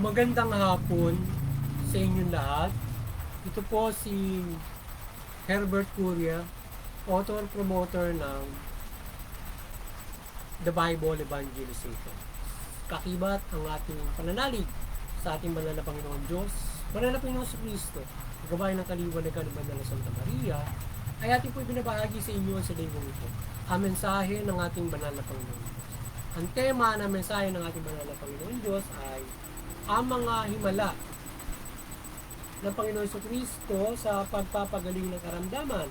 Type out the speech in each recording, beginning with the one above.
Magandang hapon sa inyong lahat. Ito po si Herbert Curia, author-promoter ng The Bible Evangelization. Kakibat ang ating pananalig sa ating banal na Panginoon Diyos, banal na Panginoon sa Kristo, gabay ng kaliwanagan ng banal na Santa Maria, ay ating po ibinabahagi sa inyo sa linggong ito, ang mensahe ng ating banal na Panginoon Diyos. Ang tema ng mensahe ng ating banal na Panginoon Diyos ay ang mga himala ng Panginoon Kristo sa pagpapagaling ng karamdaman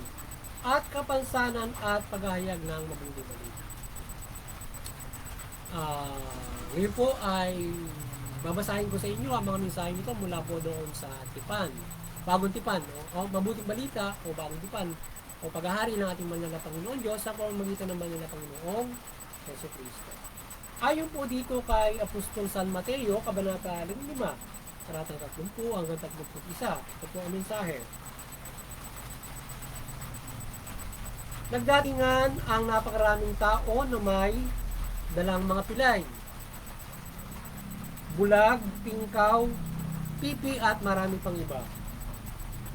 at kapansanan at paghahayag ng mabuting balita. Ngayon po ay babasahin ko sa inyo ang mga mensahe nito mula po doon sa Tipan. Bagong Tipan, o mabuting balita o bagong Tipan o paghahari ng ating banal na Panginoon Diyos sa pamamagitan ng banal na Panginoong Yesu Kristo. Ayon po dito kay Apostol San Mateo, Kabanata 5, talatang 30 hanggang 31. Ito po ang mensahe. Nagdatingan ang napakaraming tao na may dalang mga pilay, bulag, pingkaw, pipi at marami pang iba.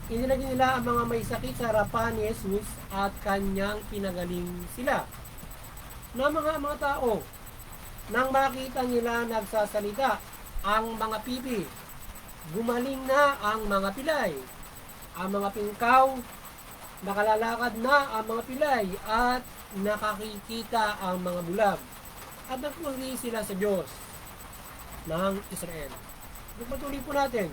Inilagay nila ang mga may sakit sa harapan ni Jesus at kanyang pinagaling sila. Na mga tao, nang makita nila nagsasalita ang mga pipi, gumaling na ang mga pilay, ang mga pingkaw, nakalalakad na ang mga pilay at nakakikita ang mga bulag at nagpuri sila sa Diyos ng Israel. Patuloy po natin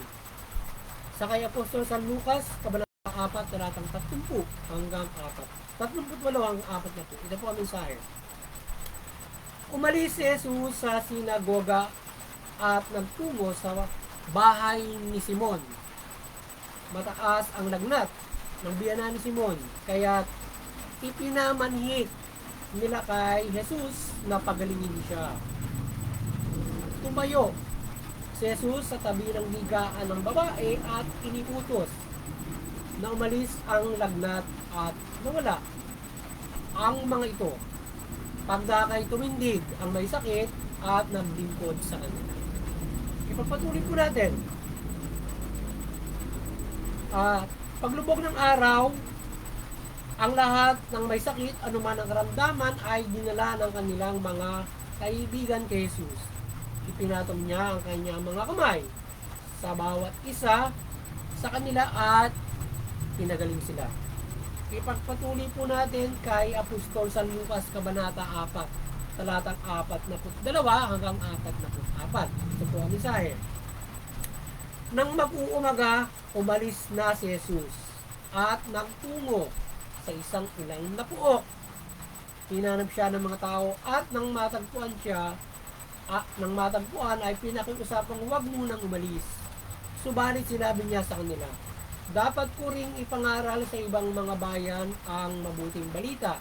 sa kay Apostol San Lucas, Kabanata 4, talatang 30 hanggang 4. 38 hanggang 4 na po. Ito po ang mensahe. Umalis si Jesus sa sinagoga at nagtungo sa bahay ni Simon. Mataas ang lagnat ng biyanan ni Simon, kaya ipinamanhik nila kay Jesus na pagalingin siya. Tumayo si Jesus sa tabi ng higaan ng babae at iniutos na umalis ang lagnat at nawala ang mga ito. Pagdakay tumindig ang may sakit at naglingkod sa kanila. Ipagpatuloy po natin. Paglubog ng araw, ang lahat ng may sakit, anuman ang karamdaman, ay dinala ng kanilang mga kaibigan kay Jesus. Ipinatom niya ang kanyang mga kamay sa bawat isa sa kanila at pinagaling sila. Ipagpatuloy po natin kay Apostol San Lucas, Kabanata 4, talatang 42 hanggang 44. Ito po ang mensahe. Nang mag-uumaga, umalis na si Jesus at nagtungo sa isang ilang na puok. Hinanap siya ng mga tao at nang matagpuan ay pinakiusapang huwag munang umalis. Subalit sinabi niya sa kanila, dapat ko ring ipangaral sa ibang mga bayan ang mabuting balita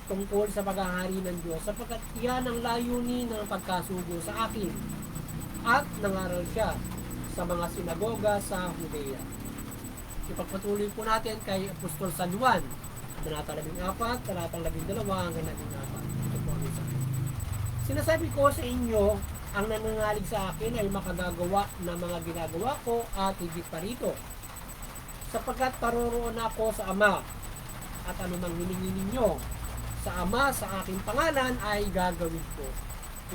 tungkol sa paghahari ng Diyos, sapagkat iyan ang layunin ng pagkasugo sa akin. At nangaral siya sa mga sinagoga sa Judea. Ipagpatuloy po natin kay Apostol San Juan, Kabanata 14, talatang 12 hanggang 14. Ito po ang mensahe. Sinasabi ko sa inyo, ang nangangalig sa akin ay makagagawa ng mga ginagawa ko at higit pa rito, sapagkat paroroon ako sa Ama, at anumang hiningi ninyo sa Ama sa aking pangalan ay gagawin ko,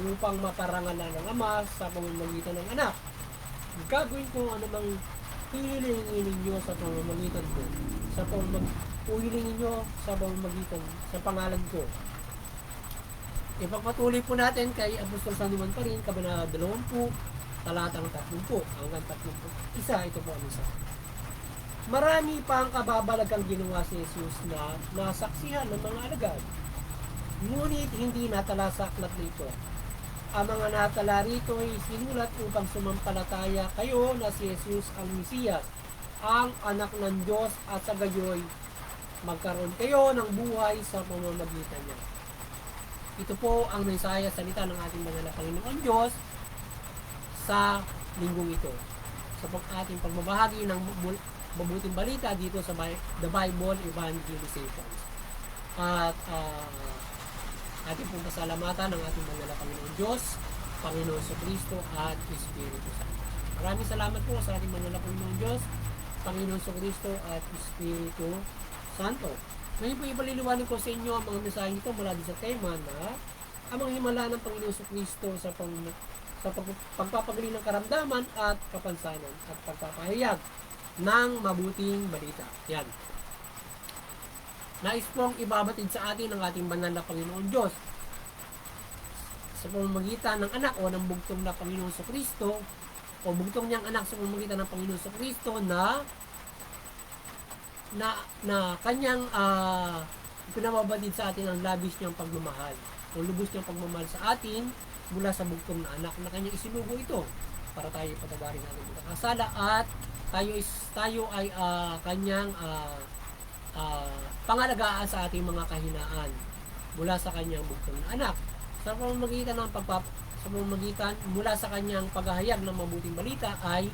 upang maparangalan ng Ama sa pamamagitan ng Anak. Gagawin ko anumang hihilingin ninyo sa pamamagitan ko, hilingin ninyo sa pamamagitan sa pangalan ko. Ipagpatuloy po natin kay Apostol San Juan pa rin, Kabanata 20, talatang 30 hanggang 31. Ito po ang isa. Marami pa ang kababalagang ginawa si Jesus na nasaksihan ng mga alagad. Ngunit hindi natala sa aklat nito. Ang mga natala rito ay sinulat upang sumampalataya kayo na si Jesus ang Mesiyas, ang anak ng Diyos, at sa gayoy magkaroon kayo ng buhay sa pamamagitan niya. Ito po ang mensahe, salita ng ating banal na Panginoon Diyos sa linggong ito. Sa ating pagbabahagi ng mabuting balita dito sa The Bible Evangelization. At ating pong pasalamatan ng ating banal na Panginoon Diyos, Panginoon sa Kristo at Espiritu Santo. Maraming salamat po sa ating mga Panginoon Diyos, Panginoon Kristo at Espiritu Santo. Ngayon po ipaliliwanag ko sa inyo ang mga mensahe nito mula din sa tema na ang mga himala ng Panginoon Kristo sa pagpapagaling ng karamdaman at kapansanan at pagpapahayag ng mabuting balita. Yan. Nais pong ibabatid sa atin ng ating banal na Panginoon Diyos sa pamamagitan ng anak o ng bugtong na Panginoon Kristo o bugtong niyang anak sa pamamagitan ng Panginoon Kristo na kanyang pinababatid sa atin ang labis niyang pagmamahal o lubos niyang pagmamahal sa atin mula sa bugtong na anak na kanyang isinugo ito para tayo patawarin natin ng kasala at tayo ay kanyang pangalagaan sa ating mga kahinaan mula sa kanyang bugtong na anak sa pamamagitan mula sa kanyang paghahayag ng mabuting balita ay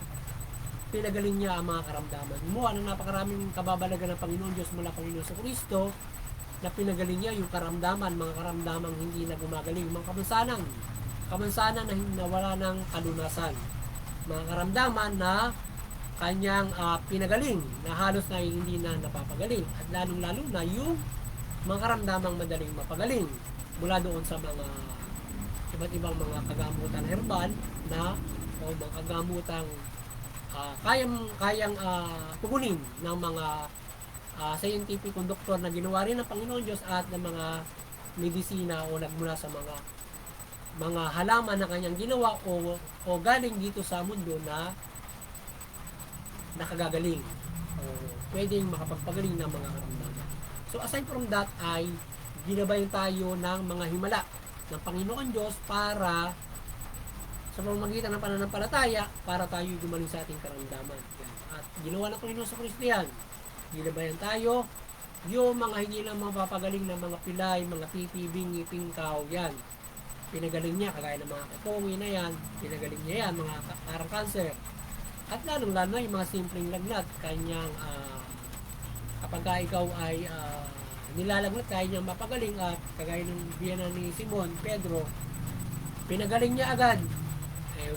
pinagaling niya ang mga karamdaman. Gumawa ng napakaraming kababalagan ng Panginoon Diyos mula Panginoon sa Kristo na pinagaling niya yung karamdaman, mga karamdamang hindi na gumagaling, mga kamansanan na nawala ng kalunasan, mga karamdaman na kanyang pinagaling na halos na hindi na napapagaling at lalong-lalo na yung mga karamdamang madaling mapagaling mula doon sa mga iba't ibang mga kagamutan herbal na o mga kagamutang kayang tugunin ng mga scientific doktor na ginawa rin ng Panginoon Diyos at ng mga medisina o nagmula sa mga halaman na kanyang ginawa o galing dito sa mundo na nakagagaling o pwedeng makapagpagaling ng mga karamdaman. So aside from that ay ginabayan tayo ng mga himala ng Panginoon Diyos para sa pamamagitan ng pananampalataya para tayo gumaling sa ating karamdaman. Yan. At ginawa ng Panginoon sa Kristo yan. Ginabayan tayo yung mga hindi lang mapapagaling na mga pilay, mga pipi, bingi, pingkaw, yan. Pinagaling niya, kagaya ng mga katongi na yan, pinagaling niya yan, mga parang cancer. At lalong-lalo na yung mga simpleng lagnat, kanyang kapag ikaw ay nilalagnat, kaya niyang mapagaling at kagaya ng biyana ni Simon, Pedro, pinagaling niya agad.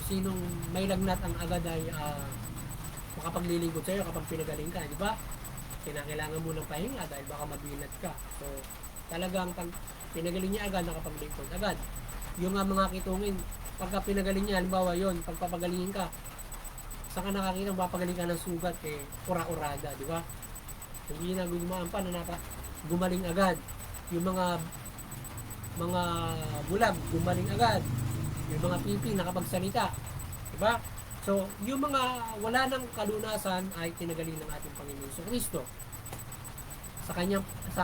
Sinong may lagnat ang agad ay makapaglilingkod sa iyo kapag pinagaling ka, di ba? Kinakailangan mo ng pahinga dahil baka magbinat ka. So, talagang pag pinagaling niya agad, nakapaglingkod agad. Yung mga kitungin, pagka pinagaling niya, halimbawa yun, pagpapagalingin ka, saan ka nakakita, mapagaling ka ng sugat, ura-urada, di ba? Hindi na gumaan pa na gumaling agad. Yung mga bulag, gumaling agad. Yung mga pipi, nakapagsalita. Diba? So, yung mga wala ng kalunasan ay tinagaling ng ating Panginoon sa Kristo. Sa kanyang, sa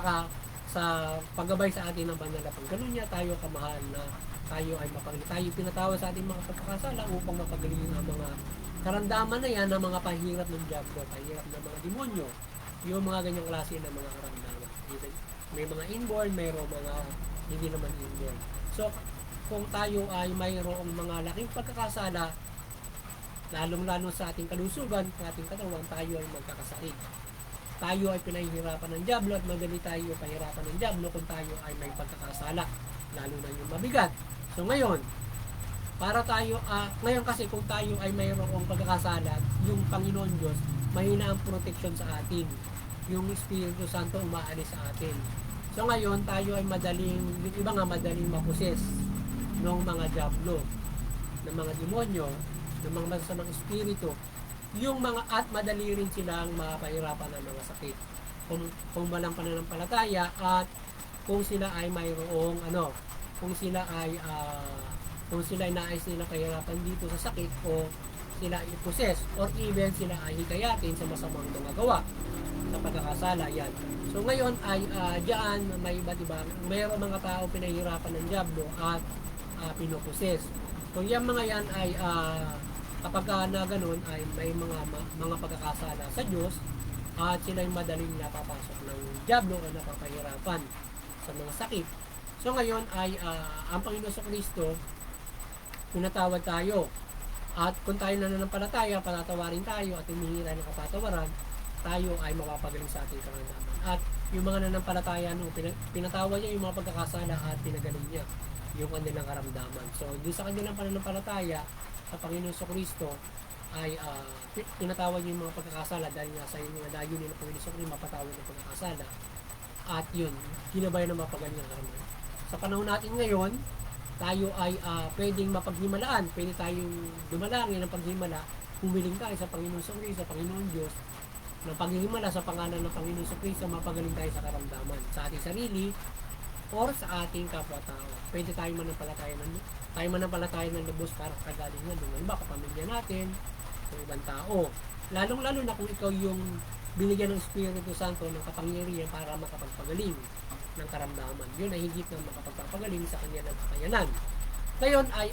paggabay sa atin ng banal na pagganon niya, tayo kamahal na tayo ay mapagaling. Tayo pinatawag sa ating mga pagkakasala upang mapagaling ang mga karamdaman na yan ng mga pahirap ng diablo, pahirap ng mga demonyo. Yung mga ganyang klase ng mga karamdaman. May mga inborn, mayroong mga hindi naman inborn. So, kung tayo ay mayroong mga laking pagkakasala, lalong-lalo sa ating kalusugan, sa ating katawan, tayo ay magkakasakit. Tayo ay pinahihirapan ng diablo at madali tayo pahirapan ng diablo kung tayo ay may pagkakasala, lalo na yung mabigat. So ngayon, para tayo, ngayon kasi kung tayo ay mayroong pagkakasala, yung Panginoon Diyos, mahina ang protection sa atin. Yung Espiritu Santo umaalis sa atin. So ngayon, tayo ay yung iba nga madaling maposes ng mga diablo, ng mga demonyo, ng mga masasamang espiritu, yung mga at madali rin silang mapahirapan ng mga sakit. Kung walang pananampalataya at kung sila ay mayroong kung sila ay nais nila kahirapan dito sa sakit o sila ay possess or even sila ay hikayatin sa masamang mga gawa sa pagkakasala yan. So ngayon ay diyan may iba't iba, mayroong mga tao pinahihirapan ng diablo at pinoposes. So yung mga yan ay kapag na ganun ay may mga pagkakasala sa Diyos at sila ay madaling napapasok ng diablo o napapahirapan sa mga sakit. So ngayon ay ang Panginoon sa Kristo pinatawad tayo at kung tayo nananampalataya, patatawarin tayo at humihingi tayo ng kapatawaran, tayo ay mapapagaling sa ating karamdaman. At yung mga nanampalataya pinatawad niya yung mga pagkakasala at pinagaling niya yung kanilang karamdaman. So, doon sa kanilang pananampalataya sa Panginoon sa Kristo ay tinatawag yung mga pagkakasala dahil nga sa yung mga layunin ng Panginoon Kristo mapatawad ng pagkakasala. At yun, ginabayan ng mapaganyang karamihan. Sa panahon natin ngayon, tayo ay pwedeng mapaghimalaan. Pwede tayong dumalangin ng paghimala. Humiling tayo sa Panginoon Kristo, sa Panginoon Diyos, ng paghihimala sa pangalan ng Panginoon Kristo, mapagaling tayo sa karamdaman, sa ating sarili, or sa ating kapwa-tao. Pwede tayo manampalataya ng lubos para kagalingan. Halimbawa, kapamilya natin, ng ibang tao. Lalong-lalo na kung ikaw yung binigyan ng Espiritu Santo ng kapangyarihan para makapagpagaling ng karamdaman. Yun ay higit na makapagpagaling sa kanya ng kakayanan. Ngayon ay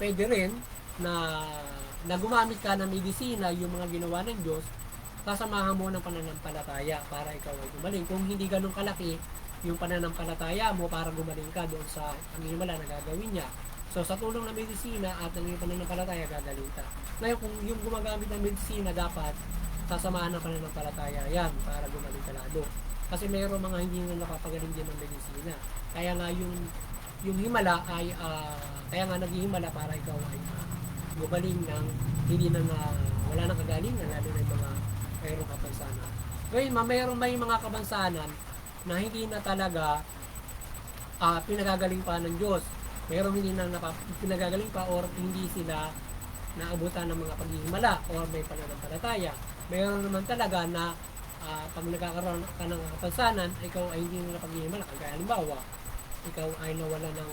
pwede rin na gumamit ka ng medisina, yung mga ginawa ng Diyos, kasamahan mo ng pananampalataya para ikaw ay gumaling. Kung hindi ganun kalaki yung pananampalataya mo para gumaling ka doon sa panghimala na gagawin niya. So sa tulong ng medisina at ng pananampalataya, gagaling ka. Ngayon kung yung gumagamit ng medisina, dapat sasamahan ng pananampalataya yan para gumaling ka lalo. Kasi mayroong mga hindi na napapagaling din ng medisina. Kaya nga yung himala ay kaya nga naghihimala para ikaw ay gumaling ng hindi na wala nang kagalingan, lalo na yung mga mayroong kapansanan. Ngayon may mga kapansanan na hindi na talaga pinagagaling pa ng Diyos. Mayroong hindi na pinagagaling pa or hindi sila naabutan ng mga paghihimala or may pananampalataya. Mayroon naman talaga na pag nagkakaroon ka ng kapansanan, ikaw ay hindi na paghihimala. Kaya halimbawa, ikaw ay nawala ng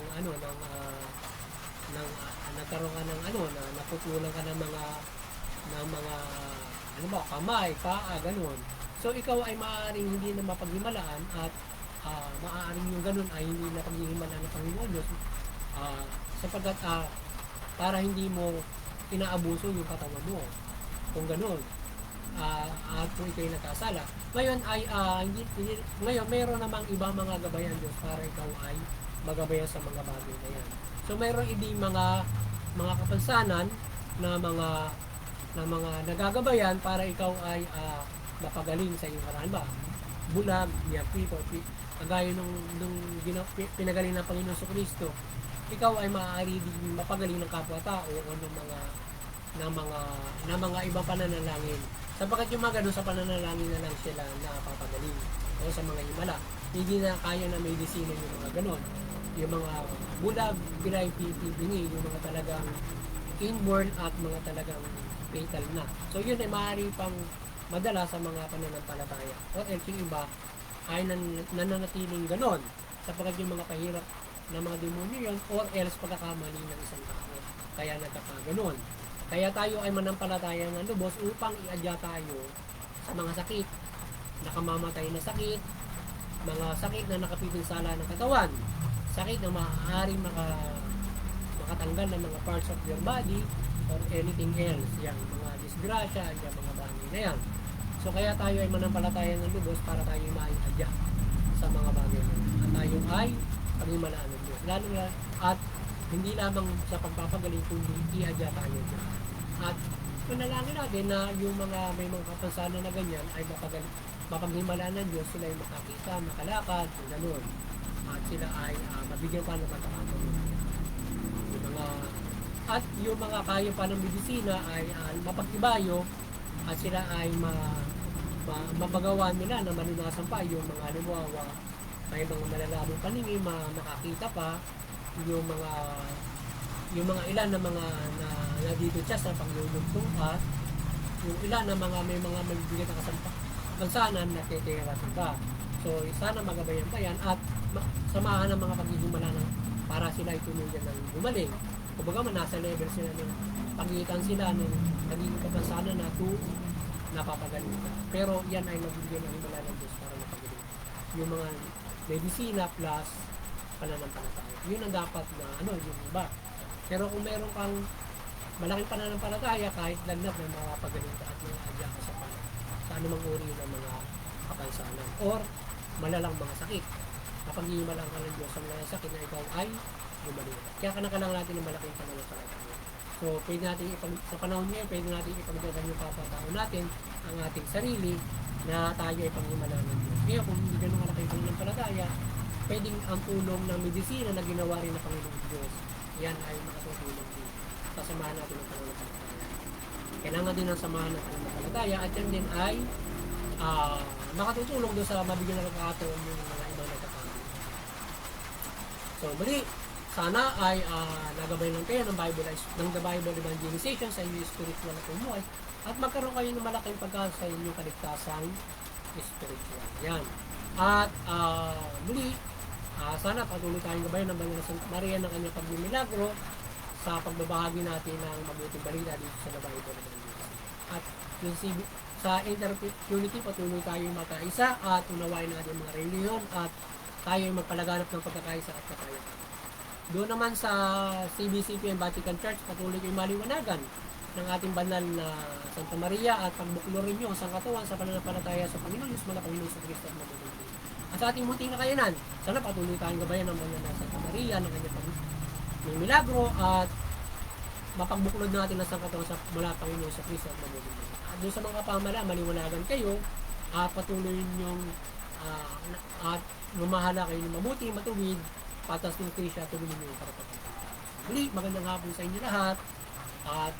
nagkaroon ka ng na naputulan ka ng mga kamay, paa, ganun. So ikaw ay maaaring hindi na mapaghimalaan at maaaring yung ganun ay hindi na paghihimalaan ng Panginoon Diyos sapagkat para hindi mo inaabuso yung katawan mo. Kung ganun. At kung ikaw ay nakasala. Ngayon ay ngayon mayroon namang ibang mga gabayan Diyos para ikaw ay magabayan sa mga bagay na yan. So mayroon ibang mga kapansanan na mga nagagabayan para ikaw ay mapagaling sa iyong karan ba? Bulag, kagaya nung pinagaling ng Panginoon sa Kristo, ikaw ay maaari din mapagaling ng kapwa-tao o ng mga ibang pananalangin. Sapagkat yung mga ganun sa pananalangin na lang sila napapagaling o sa mga himala. Hindi na kaya na medisina yung mga ganun. Yung mga bulag, pilay, bingi, yung mga talagang inborn at mga talagang fatal na. So yun ay maaari pang madala sa mga pananampalataya. O else yung iba ay nananatiling ganon sapagkat yung mga pahirap na mga demonyo yun or else pagkakamali ng isang tao. Kaya nagkakaganon. Kaya tayo ay manampalataya ng lubos upang iadya tayo sa mga sakit, nakamamatay na sakit, mga sakit na nakapipinsala ng katawan, sakit na maaaring makatanggal ng mga parts of your body or anything else, yung mga disgrasya, yung mga bagay na yan. So kaya tayo ay manampalataya ng lubos para tayo maiadya sa mga bagay na yan. At tayo ay paghimalaan ng Diyos. Lalo na, at hindi lamang sa pagpapagaling, kundi iadya tayo dyan. At manalangin natin na yung may mga kapansanan na ganyan ay mapaghimalaan ng Diyos, sila ay makakita, makalakad, yung ganun. At sila ay mabigyan pa ng matakaman. At yung mga kaya pa ng medisina ay mapagtibayo at sila ay mapagawa nila na malunasan pa yung mga halimbawa may mga malalamang paningin, makakita pa yung mga ilan na mga na dito siya sa paglulugtong at yung ilan na may mga magbibigay ng kapansanan na titherapy pa. So sana magabayan pa yan at samahan ng mga paghihimala para sila ay tuluyan ng gumaling. Kumbaga nasa level sila ng pagitan sila ng naging kapansanan na napapagaling ka. Pero yan ay nabibigyan ng himala ng Diyos para mapagaling. Yung mga medisina plus pananampalataya. Yun ang dapat na yung iba. Pero kung meron kang malaking pananampalataya, kahit lagnat na mapagaling ka at mga ka sa anumang uri ng mga kapansanan or malalang mga sakit. Kapag himalang ka ng Diyos sa mga sakit na ikaw ay gumaling. Kaya kanakalang natin ng malaking pananampalataya. So, pwede natin sa panahon ngayon, pwede natin ipagdagan yung kapatao natin, ang ating sarili, na tayo ay panghimalaan ng Diyos. Kaya kung hindi ganun malaki yung pananampalataya, pwedeng ang tulong ng medisina na ginawa rin ng Panginoong Diyos, yan ay makatutulong din. Kasamahan natin ang pananampalataya. Kailangan din ng samahan ng pananampalataya at yan din ay makatutulong doon sa mabigyan ng pagkakataon yung mga ibang nagkakamali. So, muli, sana ay nagabay lang kayo ng The Bible Evangelization sa inyong spiritual na pumuhay at magkaroon kayo ng malaking pagkakataon sa inyong kaligtasang spiritual. Yan. At muli, sana patuloy tayong gabayan ng Banal na Santa Maria ng kanyang pagmimilagro sa pagbabahagi natin ng mabuting balita dito sa The Bible Evangelization. At sa inter-unity, patuloy tayong magkaisa at unawain natin mga reliyon at tayo ay magpalaganap ng pagkakaisa at kakayaan. Doon naman sa CBCP and Vatican Church, patuloy kayong maliwanagan ng ating banal na Santa Maria at pagbuklorin nyo ang sangkatuan sa pananampalataya sa Panginoon Diyos, mga Panginoon sa Kristo at mabuting. At sa ating munting nakayanan, sana patuloy tayong gabayan ng banal na Santa Maria ng kanyang milagro at mapagbuklod natin ang sangkatuan sa mula Panginoon sa Kristo at mabuting. At doon sa mga pamala, maliwanagan kayo at patuloy nyong at lumahala kayo ng mabuti, matuwid, patas ng Kristo at tulungan nyo yung karapatan. Muli, magandang hapon sa inyo lahat at